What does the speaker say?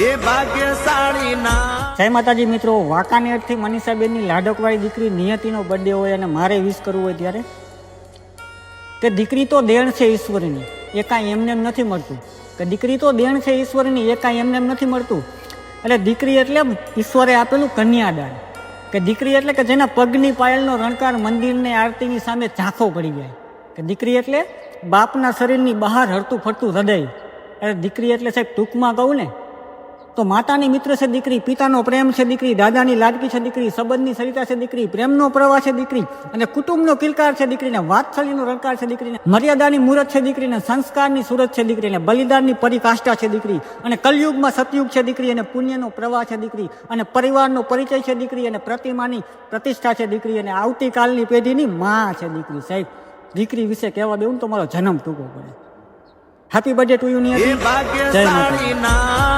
એ ભાગ્યશાળી ના જય માતાજી મિત્રો, વાંકાનેરથી મનીષાબેનની લાડકવાળી દીકરી નિયતિનો બર્થડે હોય અને મારે વિશ કરવું હોય ત્યારે કે દીકરી તો દેણ છે ઈશ્વરની, એ કાંઈ એમને એમ નથી મળતું. કે દીકરી તો દેણ છે ઈશ્વરની, એ કાંઈ એમને એમ નથી મળતું. એટલે દીકરી એટલે ઈશ્વરે આપેલું કન્યાદાન. કે દીકરી એટલે કે જેના પગની પાયલનો રણકાર મંદિરની આરતીની સામે ઝાંખો પડી જાય. કે દીકરી એટલે બાપના શરીરની બહાર હરતું ફરતું હૃદય. એટલે દીકરી એટલે સાહેબ ટૂંકમાં કહું ને તો માતાની મિત્ર છે દીકરી, પિતાનો પ્રેમ છે દીકરી, દાદાની લાડકી છે દીકરી, સંબંધની સરિતા છે દીકરી, પ્રેમનો પ્રવાહ છે દીકરી, અને કુટુંબનો કિલકાર છે દીકરીને, વાત્સલ્યનો રણકાર છે દીકરીને, મર્યાદાની મૂરત છે દીકરીને, સંસ્કારની સુરત છે દીકરીને, બલિદાનની પરિકાષ્ઠા છે દીકરી, અને કલયુગમાં સતયુગ છે દીકરી, અને પુણ્યનો પ્રવાહ છે દીકરી, અને પરિવારનો પરિચય છે દીકરી, અને પ્રતિમાની પ્રતિષ્ઠા છે દીકરી, અને આવતીકાલની પેઢીની માં છે દીકરી. સાહેબ દીકરી વિશે કહેવા દેવું ને તો મારો જન્મ ટૂંકો પડે. હેપી બર્થડે ટુ યુ નિયતિ. એ જય માતાજી. ભાગ્યશાળી ના